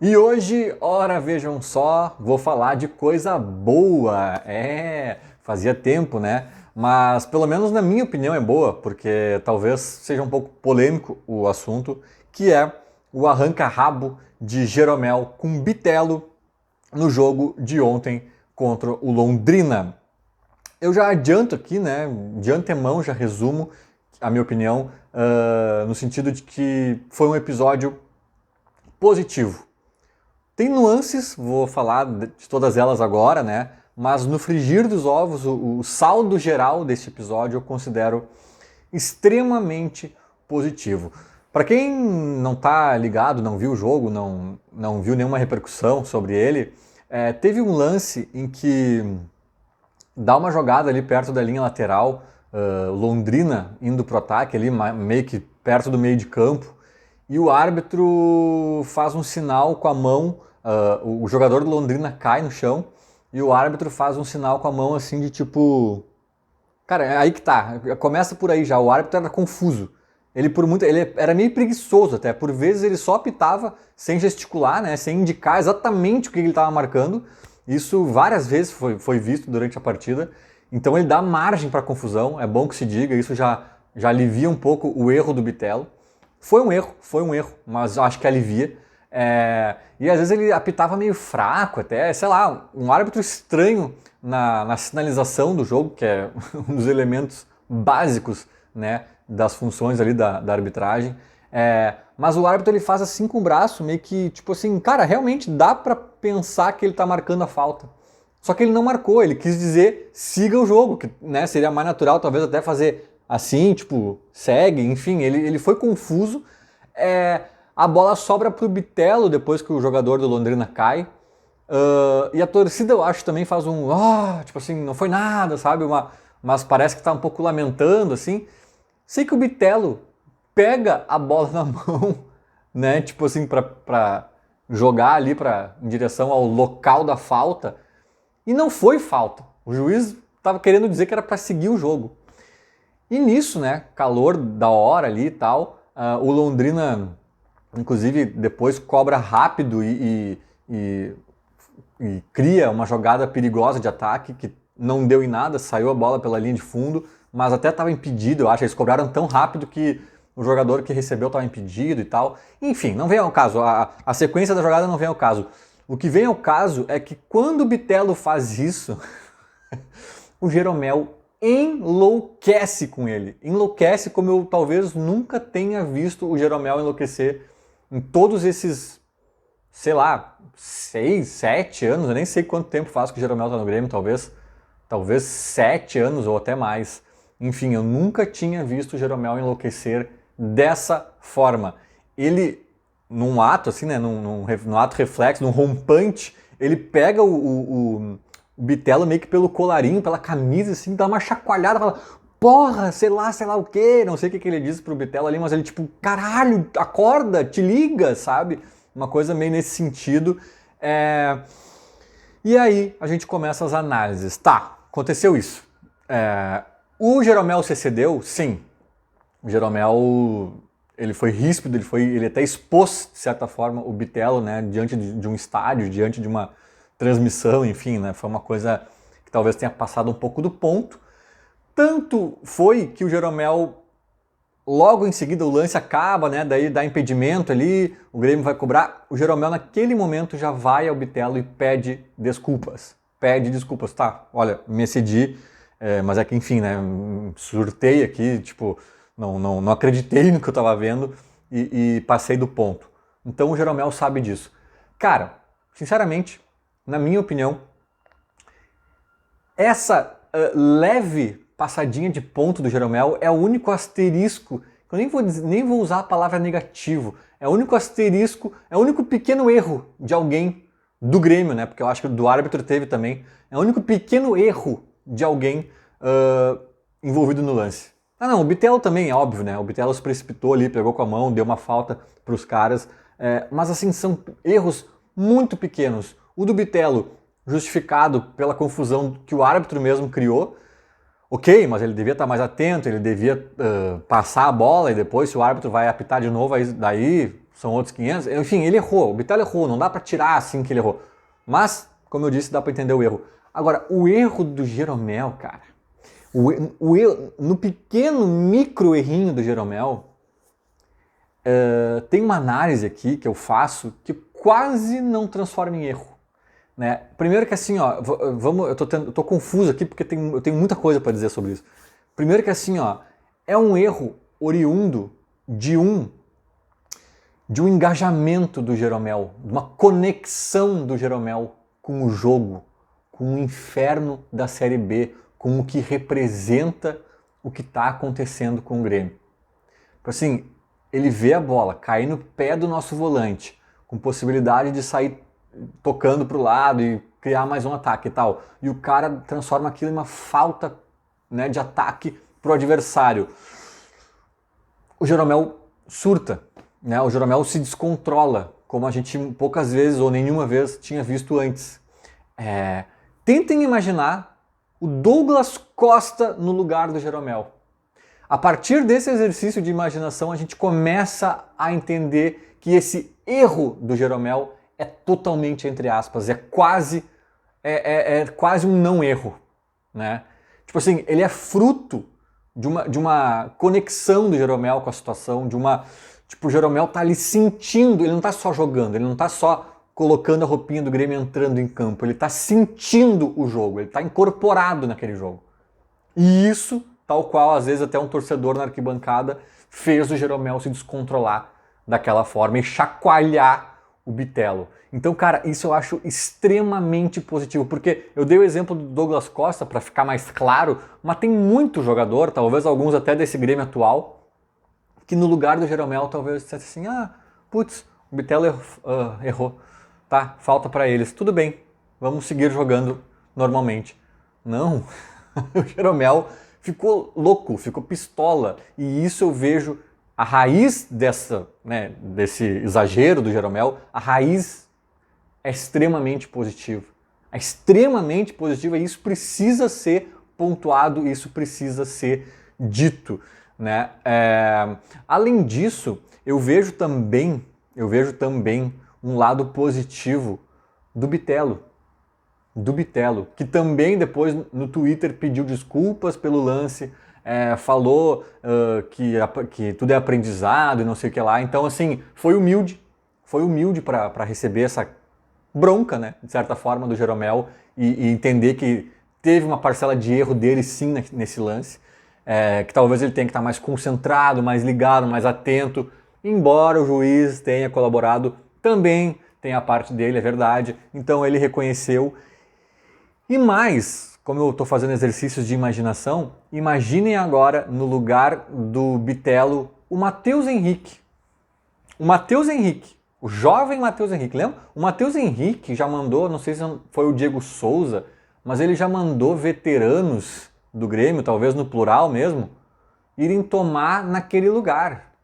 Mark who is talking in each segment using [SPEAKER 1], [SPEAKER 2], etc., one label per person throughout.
[SPEAKER 1] E hoje, ora, vejam só, vou falar de coisa boa. Fazia tempo, né? Mas pelo menos na minha opinião é boa, porque talvez seja um pouco polêmico o assunto, que é o arranca-rabo de Jeromel com Bitelo no jogo de ontem contra o Londrina. Eu já adianto aqui, né? De antemão já resumo a minha opinião, no sentido de que foi um episódio positivo. Tem nuances, vou falar de todas elas agora, né? Mas no frigir dos ovos, o saldo geral desse episódio eu considero extremamente positivo. Para quem não tá ligado, não viu o jogo, não viu nenhuma repercussão sobre ele, teve um lance em que dá uma jogada ali perto da linha lateral, Londrina indo pro ataque ali, meio que perto do meio de campo, e o árbitro faz um sinal com a mão, o jogador do Londrina cai no chão, e o árbitro faz um sinal com a mão assim de tipo... Cara, é aí que tá, começa por aí já, o árbitro era confuso. Ele era meio preguiçoso até, por vezes ele só apitava sem gesticular, né, sem indicar exatamente o que ele estava marcando. Isso várias vezes foi visto durante a partida, então ele dá margem para confusão, é bom que se diga, isso já alivia um pouco o erro do Bitelo. Foi um erro, mas acho que alivia. E às vezes ele apitava meio fraco até, sei lá, um árbitro estranho na sinalização do jogo, que é um dos elementos básicos, né, das funções ali da arbitragem. Mas o árbitro ele faz assim com o braço, meio que tipo assim, cara, realmente dá pra pensar que ele tá marcando a falta. Só que ele não marcou, ele quis dizer siga o jogo, que, né, seria mais natural talvez até fazer assim, tipo, segue, enfim, ele foi confuso. A bola sobra pro Bitelo depois que o jogador do Londrina cai. E a torcida, eu acho, também faz um... tipo assim, não foi nada, sabe? Mas parece que tá um pouco lamentando, assim. Sei que o Bitelo pega a bola na mão, né? Tipo assim, pra jogar ali em direção ao local da falta. E não foi falta. O juiz tava querendo dizer que era pra seguir o jogo. E nisso, né? Calor da hora ali e tal. O Londrina, inclusive, depois cobra rápido e cria uma jogada perigosa de ataque que não deu em nada, saiu a bola pela linha de fundo, mas até estava impedido, eu acho. Eles cobraram tão rápido que o jogador que recebeu estava impedido e tal. Enfim, não vem ao caso. A sequência da jogada não vem ao caso. O que vem ao caso é que quando o Bitelo faz isso, o Jeromel enlouquece com ele. Enlouquece como eu talvez nunca tenha visto o Jeromel enlouquecer em todos esses, sei lá, 6, 7 anos, eu nem sei quanto tempo faz que o Jeromel tá no Grêmio, talvez 7 anos ou até mais. Enfim, eu nunca tinha visto o Jeromel enlouquecer dessa forma. Ele, num ato assim, né, num ato reflexo, num rompante, ele pega o Bitelo meio que pelo colarinho, pela camisa, assim, dá uma chacoalhada, fala, porra, sei lá o quê, não sei o que ele disse pro Bitelo ali, mas ele tipo, caralho, acorda, te liga, sabe? Uma coisa meio nesse sentido. E aí a gente começa as análises. Tá, aconteceu isso. O Jeromel se excedeu? Sim. O Jeromel, ele foi ríspido, ele até expôs, de certa forma, o Bitelo, né, diante de um estádio, diante de uma transmissão, enfim, né, foi uma coisa que talvez tenha passado um pouco do ponto. Tanto foi que o Jeromel, logo em seguida o lance acaba, né, daí dá impedimento ali, o Grêmio vai cobrar, o Jeromel naquele momento já vai ao Bitelo e pede desculpas. Tá, olha, me excedi, mas é que enfim, né, surtei aqui, tipo, não acreditei no que eu tava vendo e passei do ponto. Então o Jeromel sabe disso. Cara, sinceramente, na minha opinião, essa leve passadinha de ponto do Jeromel é o único asterisco, eu nem vou usar a palavra negativo, é o único asterisco, é o único pequeno erro de alguém do Grêmio, né? Porque eu acho que do árbitro teve também, é o único pequeno erro de alguém envolvido no lance. Não, o Bitelo também é óbvio, né? O Bitelo se precipitou ali, pegou com a mão, deu uma falta para os caras, mas assim, são erros muito pequenos. O do Bitelo, justificado pela confusão que o árbitro mesmo criou, ok, mas ele devia estar mais atento, ele devia passar a bola e depois se o árbitro vai apitar de novo, daí são outros 500. Enfim, ele errou, o Bitelo errou, não dá para tirar assim que ele errou. Mas, como eu disse, dá para entender o erro. Agora, o erro do Jeromel, cara, no pequeno micro errinho do Jeromel, tem uma análise aqui que eu faço que quase não transforma em erro. Né? Primeiro que assim, ó, eu tô confuso aqui porque eu tenho muita coisa para dizer sobre isso. Primeiro que assim, ó, é um erro oriundo de um engajamento do Jeromel, de uma conexão do Jeromel com o jogo, com o inferno da Série B, com o que representa o que está acontecendo com o Grêmio. Assim, ele vê a bola cair no pé do nosso volante, com possibilidade de sair tocando para o lado e criar mais um ataque e tal. E o cara transforma aquilo em uma falta, né, de ataque para o adversário. O Jeromel surta, né? O Jeromel se descontrola, como a gente poucas vezes ou nenhuma vez tinha visto antes. Tentem imaginar o Douglas Costa no lugar do Jeromel. A partir desse exercício de imaginação, a gente começa a entender que esse erro do Jeromel é totalmente, entre aspas, é quase um não erro, né? Tipo assim, ele é fruto de uma conexão do Jeromel com a situação, tipo, o Jeromel tá ali sentindo, ele não tá só jogando, ele não tá só colocando a roupinha do Grêmio entrando em campo, ele tá sentindo o jogo, ele tá incorporado naquele jogo. E isso, tal qual às vezes até um torcedor na arquibancada, fez o Jeromel se descontrolar daquela forma e chacoalhar o Bitelo. Então, cara, isso eu acho extremamente positivo, porque eu dei o exemplo do Douglas Costa para ficar mais claro, mas tem muito jogador, talvez alguns até desse Grêmio atual, que no lugar do Jeromel talvez dissesse assim, putz, o Bitelo errou, tá, falta para eles, tudo bem, vamos seguir jogando normalmente. Não, o Jeromel ficou louco, ficou pistola, e isso eu vejo a raiz desse exagero do Jeromel, a raiz é extremamente positiva. É extremamente positiva e isso precisa ser pontuado, isso precisa ser dito, né? Além disso, eu vejo também um lado positivo do Bitelo, que também depois no Twitter pediu desculpas pelo lance, falou que tudo é aprendizado e não sei o que lá. Então, assim, foi humilde para receber essa bronca, né, de certa forma, do Jeromel e entender que teve uma parcela de erro dele sim nesse lance, que talvez ele tenha que estar mais concentrado, mais ligado, mais atento, embora o juiz tenha colaborado, também tem a parte dele, é verdade, então ele reconheceu. E mais, como eu estou fazendo exercícios de imaginação, imaginem agora no lugar do Bitelo o Matheus Henrique. O jovem Matheus Henrique, lembra? O Matheus Henrique já mandou, não sei se foi o Diego Souza, mas ele já mandou veteranos do Grêmio, talvez no plural mesmo, irem tomar naquele lugar.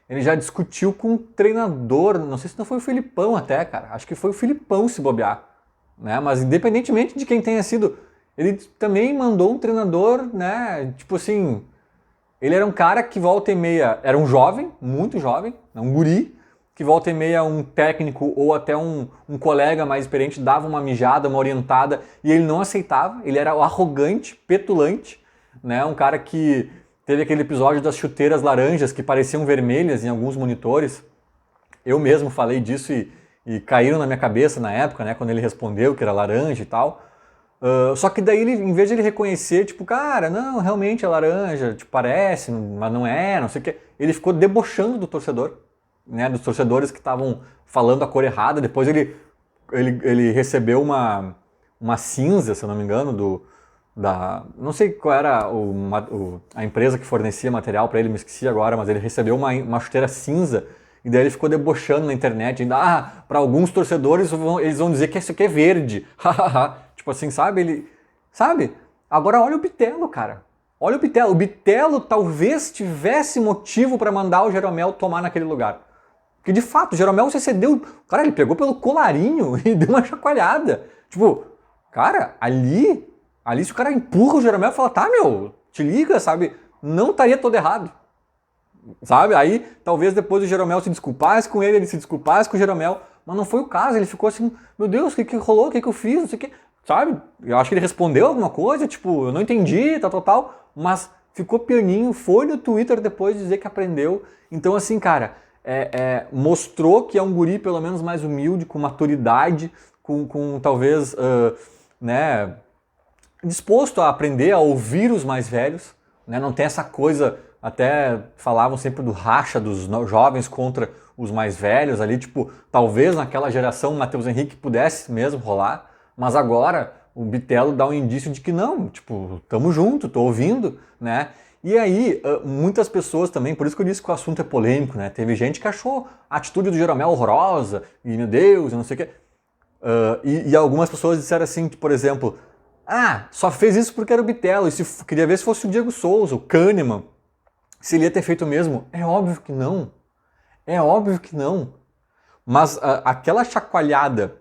[SPEAKER 1] Ele já discutiu com um treinador, não sei se não foi o Filipão até, cara, acho que foi o Filipão se bobear, né? Mas independentemente de quem tenha sido, ele também mandou um treinador, né? Tipo assim, ele era um cara que volta e meia, era um jovem, muito jovem, um guri, que volta e meia um técnico ou até um colega mais experiente dava uma mijada, uma orientada, e ele não aceitava, ele era arrogante, petulante, né? Um cara que teve aquele episódio das chuteiras laranjas que pareciam vermelhas em alguns monitores. Eu mesmo falei disso e caíram na minha cabeça na época, né? Quando ele respondeu que era laranja e tal. Só que daí, em vez de ele reconhecer, tipo, cara, não, realmente é laranja, tipo, parece, mas não é, não sei o quê, ele ficou debochando do torcedor, né, dos torcedores que estavam falando a cor errada. Depois ele recebeu uma cinza, se eu não me engano, não sei qual era a empresa que fornecia material para ele, me esqueci agora, mas ele recebeu uma chuteira cinza, e daí ele ficou debochando na internet, ainda, para alguns torcedores eles vão dizer que isso aqui é verde, tipo assim, sabe? Agora olha o Bitelo, cara. Olha o Bitelo. O Bitelo talvez tivesse motivo para mandar o Jeromel tomar naquele lugar. Porque de fato, o Jeromel se cedeu. Cara, ele pegou pelo colarinho e deu uma chacoalhada. Tipo, cara, ali se o cara empurra o Jeromel e fala, tá, meu, te liga, sabe? Não estaria todo errado. sabe? Aí talvez depois o Jeromel se desculpasse com ele se desculpasse com o Jeromel, mas não foi o caso, ele ficou assim, meu Deus, o que rolou, o que eu fiz, não sei o que, sabe? Eu acho que ele respondeu alguma coisa, tipo, eu não entendi, tal, mas ficou pianinho, foi no Twitter depois dizer que aprendeu. Então assim, cara, mostrou que é um guri pelo menos mais humilde, com maturidade, com talvez, né, disposto a aprender, a ouvir os mais velhos, né? Não tem essa coisa, até falavam sempre do racha dos jovens contra os mais velhos ali, tipo, talvez naquela geração o Matheus Henrique pudesse mesmo rolar, mas agora o Bitelo dá um indício de que não, tipo, tamo junto, tô ouvindo, né? E aí, muitas pessoas também, por isso que eu disse que o assunto é polêmico, né? Teve gente que achou a atitude do Jeromel horrorosa, e meu Deus, eu não sei o quê. E algumas pessoas disseram assim, que, por exemplo, só fez isso porque era o Bitelo, e queria ver se fosse o Diego Souza, o Kahneman, se ele ia ter feito o mesmo. É óbvio que não. É óbvio que não. Mas aquela chacoalhada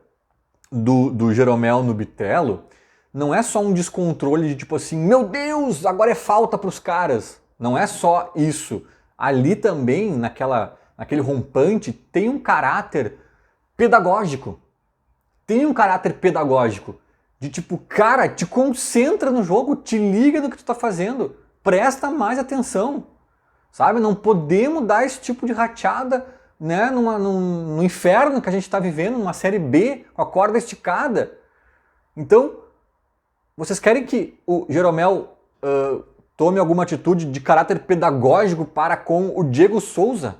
[SPEAKER 1] do Jeromel no Bitelo não é só um descontrole de tipo assim, meu Deus, agora é falta pros caras. Não é só isso. Ali também, naquele rompante, tem um caráter pedagógico. Tem um caráter pedagógico. De tipo, cara, te concentra no jogo, te liga no que tu tá fazendo. Presta mais atenção. Sabe? Não podemos dar esse tipo de rateada, né, no inferno que a gente está vivendo, numa série B, com a corda esticada. Então, vocês querem que o Jeromel tome alguma atitude de caráter pedagógico para com o Diego Souza?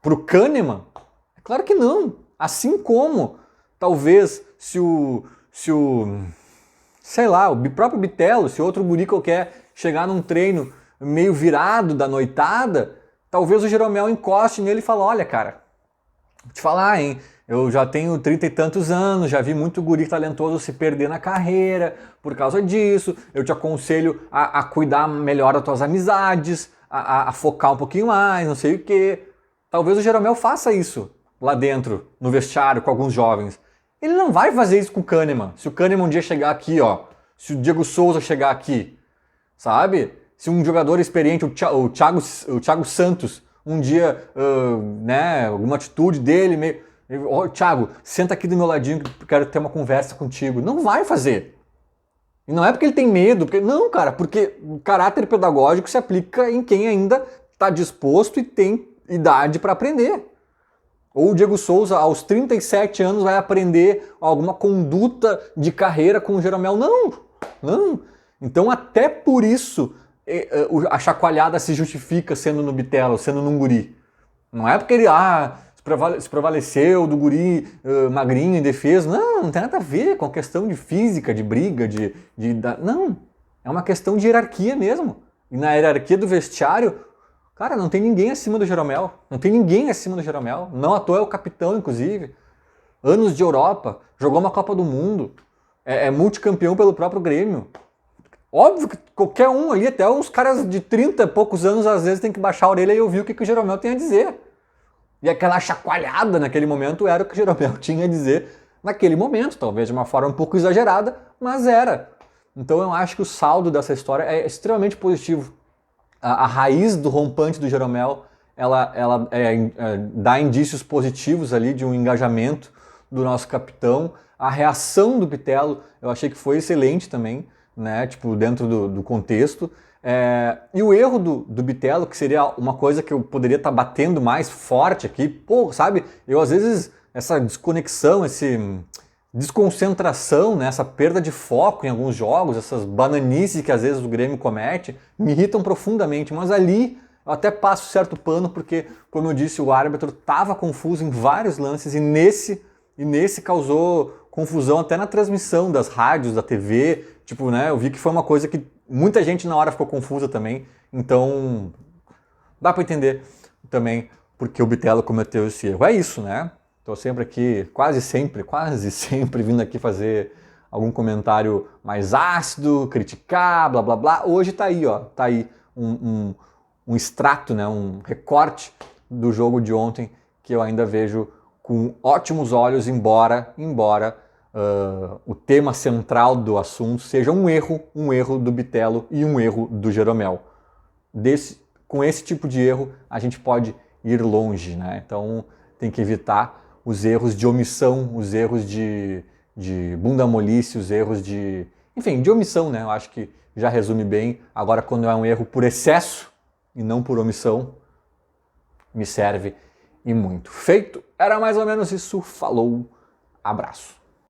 [SPEAKER 1] Pro Kahneman? É claro que não. Assim como, talvez, se o sei lá, o próprio Bitelo, se outro guri qualquer chegar num treino meio virado da noitada, talvez o Jeromel encoste nele e fale, olha, cara, vou te falar, hein, eu já tenho 30 e tantos anos, já vi muito guri talentoso se perder na carreira por causa disso, eu te aconselho a cuidar melhor das tuas amizades, a focar um pouquinho mais, não sei o quê. Talvez o Jeromel faça isso lá dentro, no vestiário, com alguns jovens. Ele não vai fazer isso com o Kahneman. Se o Kahneman um dia chegar aqui, ó, se o Diego Souza chegar aqui, sabe? Se um jogador experiente, o Thiago Santos, um dia, né, alguma atitude dele, meio, Thiago, senta aqui do meu ladinho que eu quero ter uma conversa contigo. Não vai fazer. E não é porque ele tem medo, não, cara, porque o caráter pedagógico se aplica em quem ainda está disposto e tem idade para aprender. Ou o Diego Souza, aos 37 anos, vai aprender alguma conduta de carreira com o Jeromel. Não. Então, até por isso, a chacoalhada se justifica sendo no Bitelo, sendo num guri. Não é porque ele se prevaleceu do guri magrinho, indefeso. Não tem nada a ver com a questão de física, de briga, não. É uma questão de hierarquia mesmo. E na hierarquia do vestiário, cara, não tem ninguém acima do Jeromel. Não tem ninguém acima do Jeromel. Não à toa é o capitão, inclusive. Anos de Europa, jogou uma Copa do Mundo. É multicampeão pelo próprio Grêmio. Óbvio que qualquer um ali, até uns caras de 30 e poucos anos, às vezes tem que baixar a orelha e ouvir o que o Jeromel tem a dizer. E aquela chacoalhada naquele momento era o que o Jeromel tinha a dizer naquele momento. Talvez de uma forma um pouco exagerada, mas era. Então eu acho que o saldo dessa história é extremamente positivo. A raiz do rompante do Jeromel, ela dá indícios positivos ali de um engajamento do nosso capitão. A reação do Bitelo, eu achei que foi excelente também, né? Tipo, dentro do contexto. E o erro do Bitelo, que seria uma coisa que eu poderia estar batendo mais forte aqui, pô, sabe? Eu às vezes, essa desconexão, essa desconcentração, né? Essa perda de foco em alguns jogos, essas bananices que às vezes o Grêmio comete, me irritam profundamente, mas ali eu até passo certo pano, porque, como eu disse, o árbitro estava confuso em vários lances e nesse causou confusão até na transmissão das rádios, da TV, tipo, né? Eu vi que foi uma coisa que muita gente na hora ficou confusa também, então dá para entender também porque o Bitelo cometeu esse erro. É isso, né? Estou sempre aqui, quase sempre vindo aqui fazer algum comentário mais ácido, criticar, blá blá blá. Hoje tá aí, ó, tá aí um extrato, né, um recorte do jogo de ontem que eu ainda vejo com ótimos olhos, embora o tema central do assunto seja um erro do Bitelo e um erro do Jeromel. com esse tipo de erro a gente pode ir longe, né? Então tem que evitar os erros de omissão, os erros de bunda molice, os erros enfim, de omissão, né? Eu acho que já resume bem. Agora, quando é um erro por excesso e não por omissão, me serve e muito. Feito, era mais ou menos isso. Falou, abraço.